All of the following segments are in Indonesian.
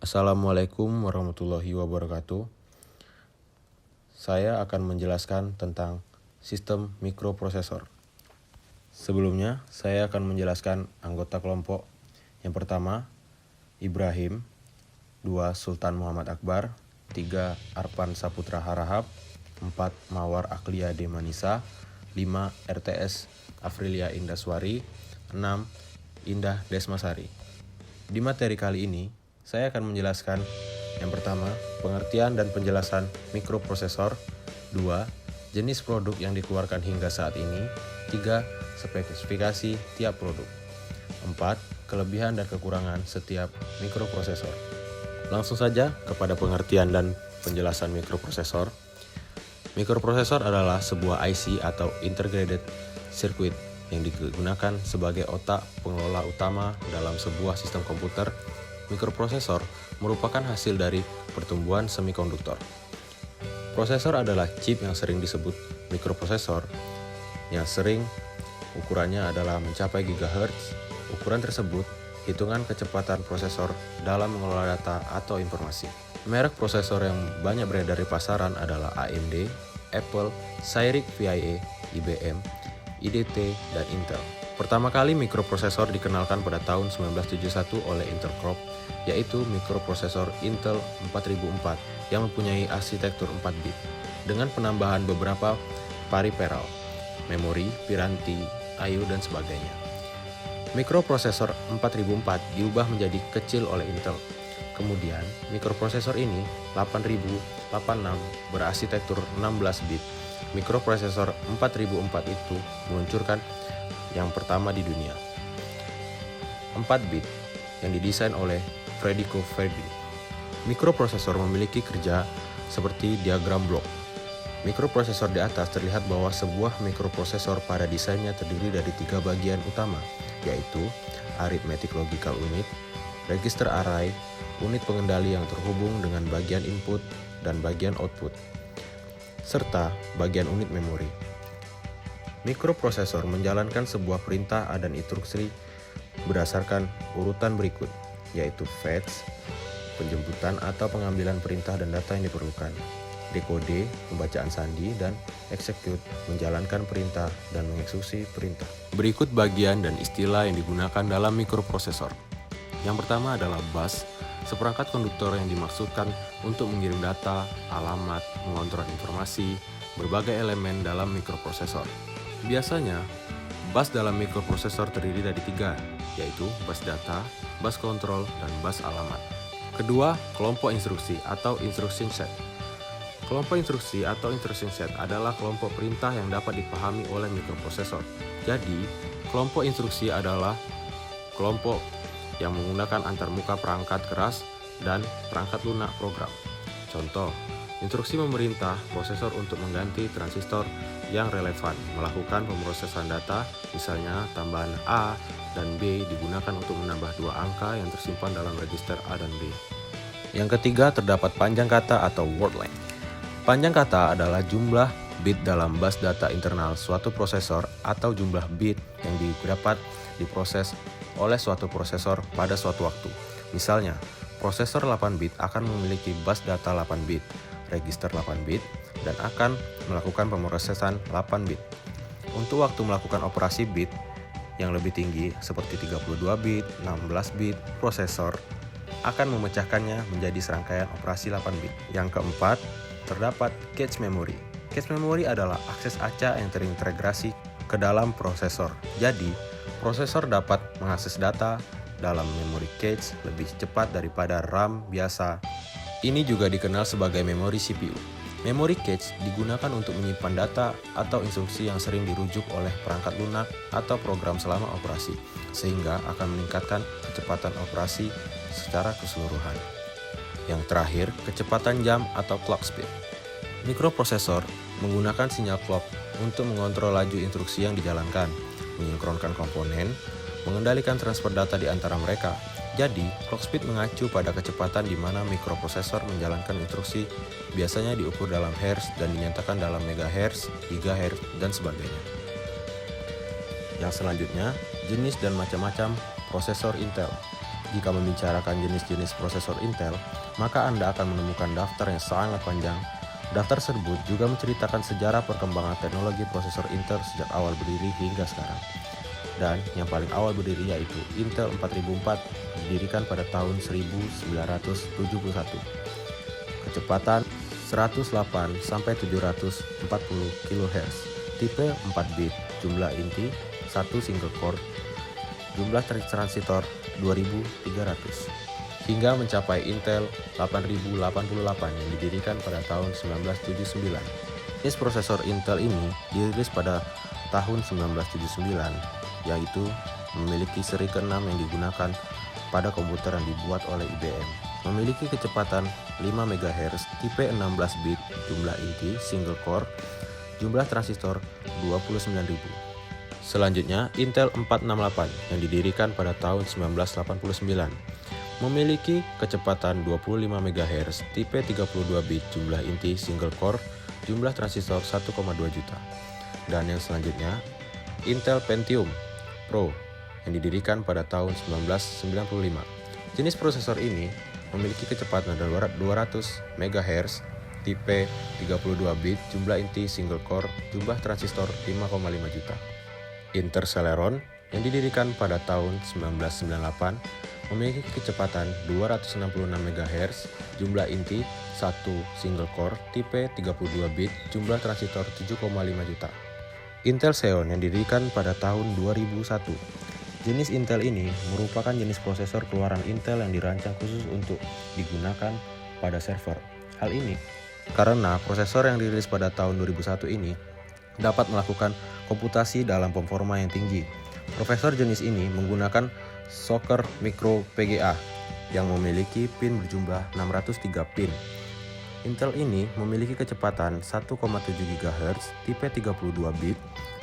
Assalamualaikum warahmatullahi wabarakatuh. Saya akan menjelaskan tentang sistem mikroprosesor. Sebelumnya, saya akan menjelaskan anggota kelompok. Yang pertama, Ibrahim. 2. Sultan Muhammad Akbar. 3. Arpan Saputra Harahap. 4. Mawar Aklia Demanisa. 5. RTS Afrilia Indaswari. 6. Indah Desmasari. Di materi kali ini, saya akan menjelaskan yang pertama, pengertian dan penjelasan mikroprosesor. 2. Jenis produk yang dikeluarkan hingga saat ini. 3. Spesifikasi tiap produk. 4. Kelebihan dan kekurangan setiap mikroprosesor. Langsung saja kepada pengertian dan penjelasan mikroprosesor. Mikroprosesor adalah sebuah IC atau Integrated Circuit yang digunakan sebagai otak pengelola utama dalam sebuah sistem komputer. Mikroprosesor merupakan hasil dari pertumbuhan semikonduktor. Prosesor adalah chip yang sering disebut mikroprosesor, yang sering ukurannya adalah mencapai gigahertz. Ukuran tersebut hitungan kecepatan prosesor dalam mengelola data atau informasi. Merek prosesor yang banyak beredar di pasaran adalah AMD, Apple, Cyrix VIA, IBM, IDT, dan Intel. Pertama kali mikroprosesor dikenalkan pada tahun 1971 oleh Intel Corp, yaitu mikroprosesor Intel 4004 yang mempunyai arsitektur 4 bit dengan penambahan beberapa periferal, memori, piranti, I/O, dan sebagainya. Mikroprosesor 4004 diubah menjadi kecil oleh Intel. Kemudian, mikroprosesor ini 8086 berarsitektur 16 bit. Mikroprosesor 4004 itu meluncurkan yang pertama di dunia, 4 bit, yang didesain oleh Federico Freddi. Mikroprosesor memiliki kerja seperti diagram blok. Mikroprosesor di atas terlihat bahwa sebuah mikroprosesor pada desainnya terdiri dari 3 bagian utama, yaitu Arithmetic Logical Unit, Register Array, unit pengendali yang terhubung dengan bagian input dan bagian output, serta bagian unit memori. Mikroprosesor menjalankan sebuah perintah dan instruksi berdasarkan urutan berikut, yaitu fetch, penjemputan atau pengambilan perintah dan data yang diperlukan, dekode, pembacaan sandi, dan execute, menjalankan perintah dan mengeksekusi perintah. Berikut bagian dan istilah yang digunakan dalam mikroprosesor. Yang pertama adalah bus, seperangkat konduktor yang dimaksudkan untuk mengirim data, alamat, mengontrol informasi, berbagai elemen dalam mikroprosesor. Biasanya, bus dalam mikroprosesor terdiri dari 3, yaitu bus data, bus kontrol, dan bus alamat. Kedua, kelompok instruksi atau instruction set. Kelompok instruksi atau instruction set adalah kelompok perintah yang dapat dipahami oleh mikroprosesor. Jadi, kelompok instruksi adalah kelompok yang menggunakan antarmuka perangkat keras dan perangkat lunak program. Contoh, instruksi memerintah prosesor untuk mengganti transistor yang relevan, melakukan pemrosesan data, misalnya tambahan A dan B digunakan untuk menambah 2 angka yang tersimpan dalam register A dan B. Yang ketiga, terdapat panjang kata atau word length. Panjang kata adalah jumlah bit dalam bus data internal suatu prosesor atau jumlah bit yang didapat diproses oleh suatu prosesor pada suatu waktu. Misalnya, prosesor 8 bit akan memiliki bus data 8 bit, register 8 bit, dan akan melakukan pemrosesan 8 bit. Untuk waktu melakukan operasi bit yang lebih tinggi seperti 32 bit, 16 bit, prosesor akan memecahkannya menjadi serangkaian operasi 8 bit. Yang keempat, terdapat cache memory. Cache memory adalah akses acak yang terintegrasi ke dalam prosesor. Jadi, prosesor dapat mengakses data dalam memori cache lebih cepat daripada RAM biasa. Ini juga dikenal sebagai memori CPU. Memori cache digunakan untuk menyimpan data atau instruksi yang sering dirujuk oleh perangkat lunak atau program selama operasi, sehingga akan meningkatkan kecepatan operasi secara keseluruhan. Yang terakhir, kecepatan jam atau clock speed. Mikroprosesor menggunakan sinyal clock untuk mengontrol laju instruksi yang dijalankan, mensinkronkan komponen, mengendalikan transfer data di antara mereka. Jadi, clock speed mengacu pada kecepatan di mana mikroprosesor menjalankan instruksi, biasanya diukur dalam hertz dan dinyatakan dalam megahertz, gigahertz, dan sebagainya. Yang selanjutnya, jenis dan macam-macam prosesor Intel. Jika membicarakan jenis-jenis prosesor Intel, maka Anda akan menemukan daftar yang sangat panjang. Daftar tersebut juga menceritakan sejarah perkembangan teknologi prosesor Intel sejak awal berdiri hingga sekarang. Dan yang paling awal berdiri yaitu Intel 4004, didirikan pada tahun 1971. Kecepatan 108 sampai 740 kHz, tipe 4 bit, jumlah inti 1 single core, jumlah transistor 2300, hingga mencapai Intel 8088 yang didirikan pada tahun 1979. Jenis prosesor Intel ini dirilis pada tahun 1979, yaitu memiliki seri ke-6 yang digunakan pada komputer yang dibuat oleh IBM. Memiliki kecepatan 5 MHz, tipe 16 bit, jumlah inti single core, jumlah transistor 29.000. Selanjutnya, Intel 468 yang didirikan pada tahun 1989. Memiliki kecepatan 25 MHz, tipe 32 bit, jumlah inti single core, jumlah transistor 1,2 juta. Dan yang selanjutnya, Intel Pentium Pro yang didirikan pada tahun 1995. Jenis prosesor ini memiliki kecepatan 200 MHz, tipe 32 bit, jumlah inti single core, jumlah transistor 5,5 juta. Intel Celeron yang didirikan pada tahun 1998 memiliki kecepatan 266 MHz, jumlah inti 1 single core, tipe 32 bit, jumlah transistor 7,5 juta. Intel Xeon yang didirikan pada tahun 2001. Jenis Intel ini merupakan jenis prosesor keluaran Intel yang dirancang khusus untuk digunakan pada server. Hal ini karena prosesor yang dirilis pada tahun 2001 ini dapat melakukan komputasi dalam performa yang tinggi. Prosesor jenis ini menggunakan Socket Micro PGA yang memiliki pin berjumlah 603 pin. Intel ini memiliki kecepatan 1,7 GHz, tipe 32 bit,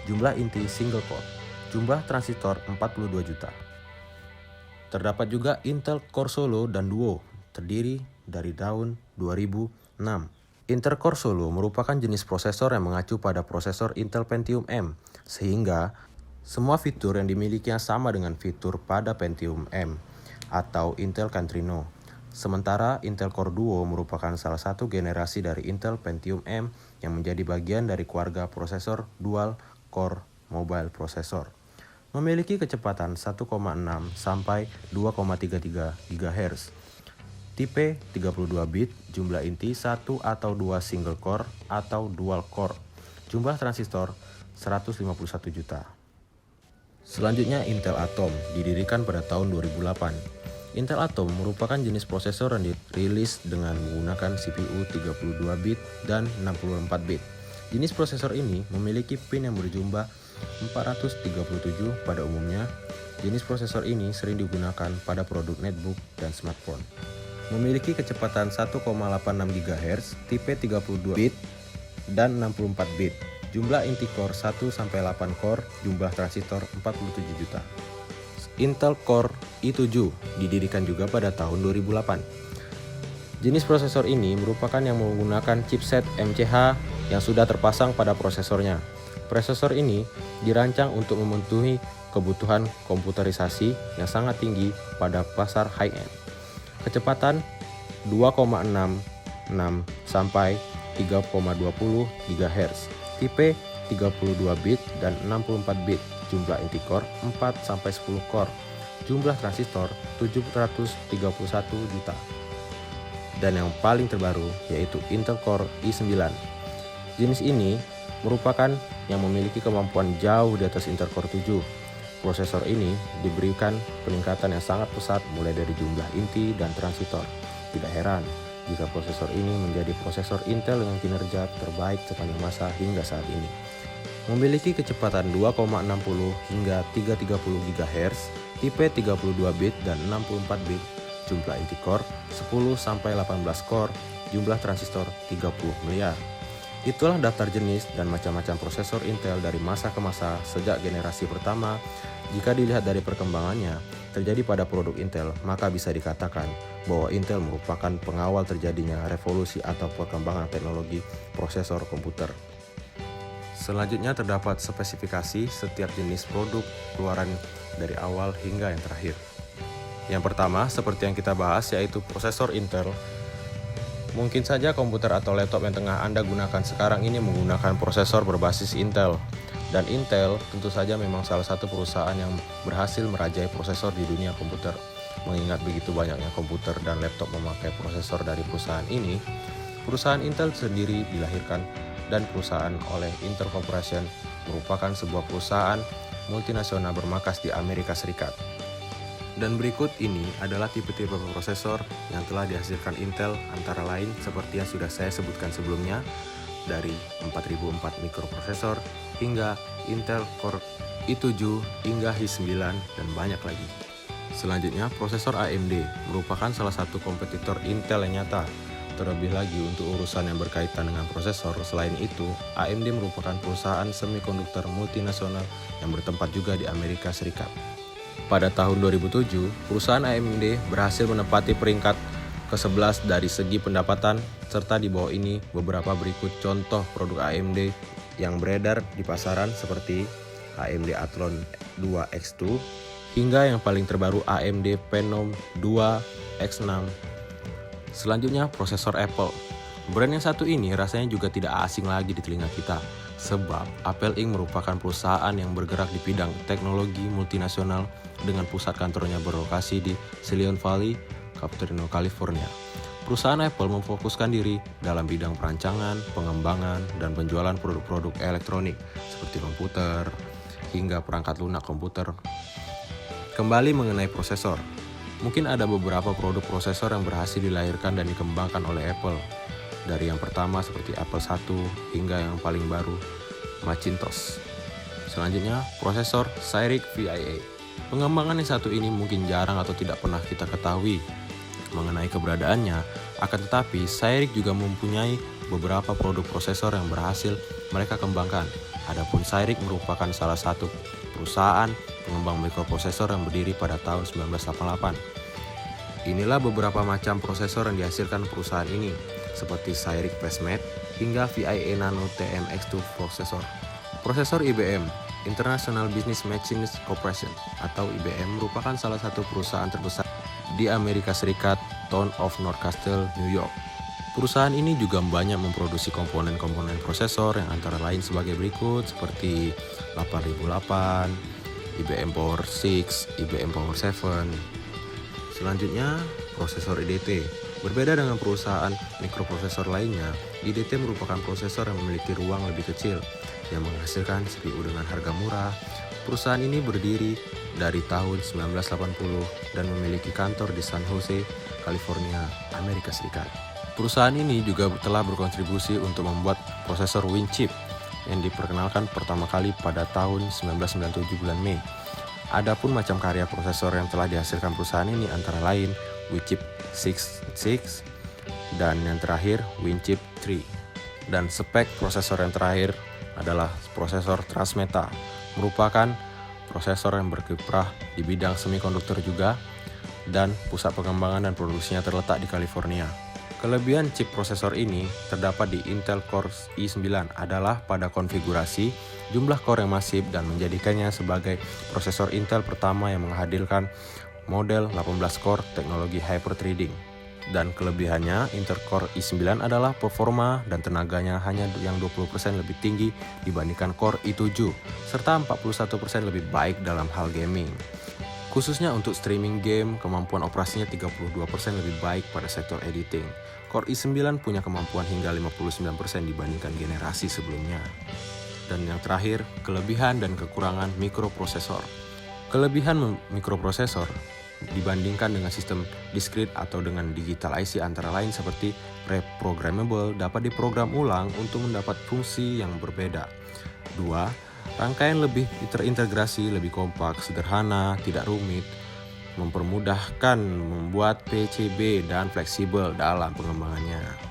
jumlah inti single core, jumlah transistor 42 juta. Terdapat juga Intel Core Solo dan Duo, terdiri dari tahun 2006. Intel Core Solo merupakan jenis prosesor yang mengacu pada prosesor Intel Pentium M, sehingga semua fitur yang dimilikinya sama dengan fitur pada Pentium M atau Intel Centrino. Sementara Intel Core Duo merupakan salah satu generasi dari Intel Pentium M yang menjadi bagian dari keluarga prosesor Dual Core Mobile Processor. Memiliki kecepatan 1,6 sampai 2,33 GHz. Tipe 32 bit, jumlah inti 1 atau 2 single core atau dual core. Jumlah transistor 151 juta. Selanjutnya Intel Atom, didirikan pada tahun 2008. Intel Atom merupakan jenis prosesor yang dirilis dengan menggunakan CPU 32 bit dan 64 bit. Jenis prosesor ini memiliki pin yang berjumlah 437 pada umumnya. Jenis prosesor ini sering digunakan pada produk netbook dan smartphone. Memiliki kecepatan 1,86 GHz, tipe 32 bit dan 64 bit. Jumlah inti core 1-8 core, jumlah transistor 47 juta. Intel Core i7 didirikan juga pada tahun 2008. Jenis prosesor ini merupakan yang menggunakan chipset MCH yang sudah terpasang pada prosesornya. Prosesor ini dirancang untuk memenuhi kebutuhan komputerisasi yang sangat tinggi pada pasar high-end. Kecepatan 2,66 sampai 3,20 GHz, tipe 32 bit dan 64 bit, jumlah inti core 4 sampai 10 core, jumlah transistor 731 juta. Dan yang paling terbaru yaitu Intel Core i9. Jenis ini merupakan yang memiliki kemampuan jauh di atas Intel Core 7. Prosesor ini diberikan peningkatan yang sangat pesat mulai dari jumlah inti dan transistor. Tidak heran jika prosesor ini menjadi prosesor Intel dengan kinerja terbaik sepanjang masa hingga saat ini. Memiliki kecepatan 2,60 hingga 330 GHz, tipe 32 bit dan 64 bit, jumlah inti core 10 sampai 18 core, jumlah transistor 30 miliar. Itulah daftar jenis dan macam-macam prosesor Intel dari masa ke masa sejak generasi pertama. Jika dilihat dari perkembangannya terjadi pada produk Intel, maka bisa dikatakan bahwa Intel merupakan pengawal terjadinya revolusi atau perkembangan teknologi prosesor komputer. Selanjutnya terdapat spesifikasi setiap jenis produk keluaran dari awal hingga yang terakhir. Yang pertama, seperti yang kita bahas, yaitu prosesor Intel. Mungkin saja komputer atau laptop yang tengah Anda gunakan sekarang ini menggunakan prosesor berbasis Intel. Dan Intel tentu saja memang salah satu perusahaan yang berhasil merajai prosesor di dunia komputer. Mengingat begitu banyaknya komputer dan laptop memakai prosesor dari perusahaan ini, perusahaan Intel sendiri dilahirkan dan perusahaan oleh Intel Corporation merupakan sebuah perusahaan multinasional bermarkas di Amerika Serikat. Dan berikut ini adalah tipe-tipe prosesor yang telah dihasilkan Intel, antara lain seperti yang sudah saya sebutkan sebelumnya, dari 4004 mikroprosesor hingga Intel Core i7 hingga i9 dan banyak lagi. Selanjutnya, prosesor AMD merupakan salah satu kompetitor Intel yang nyata. Terlebih lagi untuk urusan yang berkaitan dengan prosesor, selain itu, AMD merupakan perusahaan semikonduktor multinasional yang bertempat juga di Amerika Serikat. Pada tahun 2007, perusahaan AMD berhasil menempati peringkat ke-11 dari segi pendapatan, serta di bawah ini beberapa berikut contoh produk AMD yang beredar di pasaran seperti AMD Athlon 2X2 hingga yang paling terbaru AMD Phenom 2X6. Selanjutnya, prosesor Apple. Brand yang satu ini rasanya juga tidak asing lagi di telinga kita, sebab Apple Inc. merupakan perusahaan yang bergerak di bidang teknologi multinasional dengan pusat kantornya berlokasi di Silicon Valley, Cupertino, California. Perusahaan Apple memfokuskan diri dalam bidang perancangan, pengembangan, dan penjualan produk-produk elektronik seperti komputer hingga perangkat lunak komputer. Kembali mengenai prosesor. Mungkin ada beberapa produk prosesor yang berhasil dilahirkan dan dikembangkan oleh Apple. Dari yang pertama seperti Apple I hingga yang paling baru, Macintosh. Selanjutnya, prosesor Cyrix VIA. Pengembangan yang satu ini mungkin jarang atau tidak pernah kita ketahui mengenai keberadaannya, akan tetapi Cyrix juga mempunyai beberapa produk prosesor yang berhasil mereka kembangkan. Adapun Cyrix merupakan salah satu perusahaan pengembang mikroprosesor yang berdiri pada tahun 1988. Inilah beberapa macam prosesor yang dihasilkan perusahaan ini, seperti Cyrix FlashMate hingga VIA Nano TMX2 prosesor. Prosesor IBM, International Business Machines Corporation atau IBM, merupakan salah satu perusahaan terbesar di Amerika Serikat, Town of North Castle, New York. Perusahaan ini juga banyak memproduksi komponen-komponen prosesor yang antara lain sebagai berikut seperti 8008, IBM Power 6, IBM Power 7. Selanjutnya, prosesor IDT. Berbeda dengan perusahaan mikroprosesor lainnya, IDT merupakan prosesor yang memiliki ruang lebih kecil yang menghasilkan CPU dengan harga murah. Perusahaan ini berdiri dari tahun 1980 dan memiliki kantor di San Jose, California, Amerika Serikat. Perusahaan ini juga telah berkontribusi untuk membuat prosesor WinChip yang diperkenalkan pertama kali pada tahun 1997 bulan Mei. Adapun macam karya prosesor yang telah dihasilkan perusahaan ini antara lain WinChip 6 dan yang terakhir WinChip 3. Dan spek prosesor yang terakhir adalah prosesor Transmeta, merupakan prosesor yang berkiprah di bidang semikonduktor juga, dan pusat pengembangan dan produksinya terletak di California. Kelebihan chip prosesor ini terdapat di Intel Core i9 adalah pada konfigurasi jumlah core yang masif dan menjadikannya sebagai prosesor Intel pertama yang menghadirkan model 18 core teknologi hyper-threading. Dan kelebihannya, Intel Core i9 adalah performa dan tenaganya hanya yang 20% lebih tinggi dibandingkan Core i7, serta 41% lebih baik dalam hal gaming. Khususnya untuk streaming game, kemampuan operasinya 32% lebih baik pada sektor editing. Core i9 punya kemampuan hingga 59% dibandingkan generasi sebelumnya. Dan yang terakhir, kelebihan dan kekurangan mikroprosesor. Kelebihan mikroprosesor dibandingkan dengan sistem discrete atau dengan digital IC antara lain seperti reprogrammable, dapat diprogram ulang untuk mendapat fungsi yang berbeda. 2. Rangkaian lebih terintegrasi, lebih kompak, sederhana, tidak rumit, mempermudahkan membuat PCB dan fleksibel dalam pengembangannya.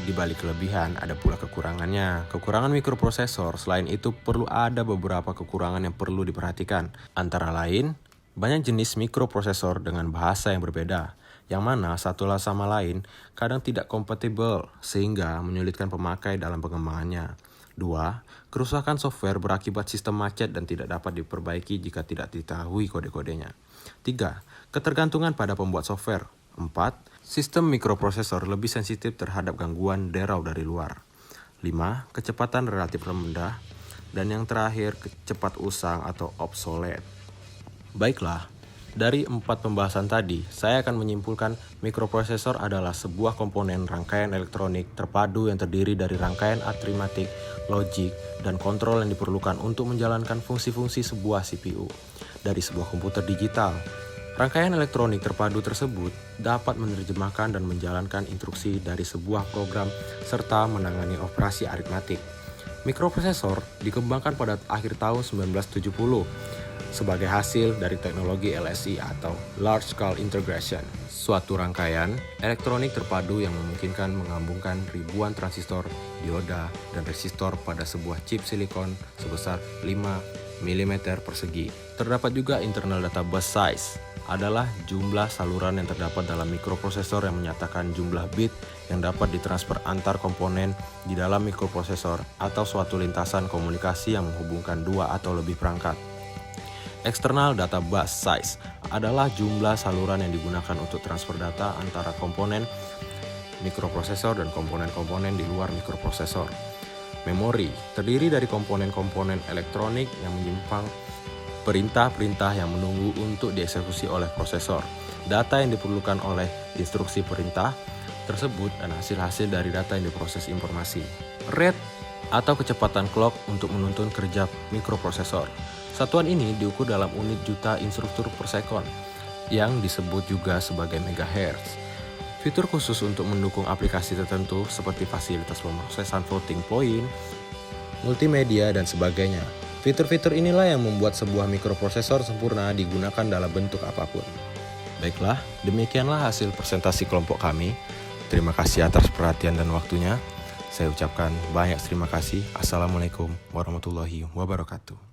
Di balik kelebihan ada pula kekurangannya. Kekurangan mikroprosesor selain itu perlu ada beberapa kekurangan yang perlu diperhatikan. Antara lain, banyak jenis mikroprosesor dengan bahasa yang berbeda, yang mana satu sama lain kadang tidak kompatibel sehingga menyulitkan pemakai dalam pengembangannya. 2. Kerusakan software berakibat sistem macet dan tidak dapat diperbaiki jika tidak diketahui kode-kodenya. 3. Ketergantungan pada pembuat software. 4. Sistem mikroprosesor lebih sensitif terhadap gangguan derau dari luar. 5. Kecepatan relatif rendah. Dan yang terakhir, cepat usang atau obsolete. Baiklah, dari 4 pembahasan tadi, saya akan menyimpulkan mikroprosesor adalah sebuah komponen rangkaian elektronik terpadu yang terdiri dari rangkaian aritmatik, logik, dan kontrol yang diperlukan untuk menjalankan fungsi-fungsi sebuah CPU dari sebuah komputer digital. Rangkaian elektronik terpadu tersebut dapat menerjemahkan dan menjalankan instruksi dari sebuah program serta menangani operasi aritmatik. Mikroprosesor dikembangkan pada akhir tahun 1970 sebagai hasil dari teknologi LSI atau Large Scale Integration, suatu rangkaian elektronik terpadu yang memungkinkan menggabungkan ribuan transistor, dioda, dan resistor pada sebuah chip silikon sebesar 5 mm persegi. Terdapat juga internal data bus size, adalah jumlah saluran yang terdapat dalam mikroprosesor yang menyatakan jumlah bit yang dapat ditransfer antar komponen di dalam mikroprosesor atau suatu lintasan komunikasi yang menghubungkan dua atau lebih perangkat. External data bus size adalah jumlah saluran yang digunakan untuk transfer data antara komponen mikroprosesor dan komponen-komponen di luar mikroprosesor. Memori terdiri dari komponen-komponen elektronik yang menyimpan perintah-perintah yang menunggu untuk dieksekusi oleh prosesor. Data yang diperlukan oleh instruksi perintah tersebut dan hasil-hasil dari data yang diproses informasi. Rate atau kecepatan clock untuk menuntun kerja mikroprosesor. Satuan ini diukur dalam unit juta instruktur per sekon yang disebut juga sebagai megahertz. Fitur khusus untuk mendukung aplikasi tertentu seperti fasilitas pemrosesan floating point, multimedia, dan sebagainya. Fitur-fitur inilah yang membuat sebuah mikroprosesor sempurna digunakan dalam bentuk apapun. Baiklah, demikianlah hasil presentasi kelompok kami. Terima kasih atas perhatian dan waktunya. Saya ucapkan banyak terima kasih. Assalamualaikum warahmatullahi wabarakatuh.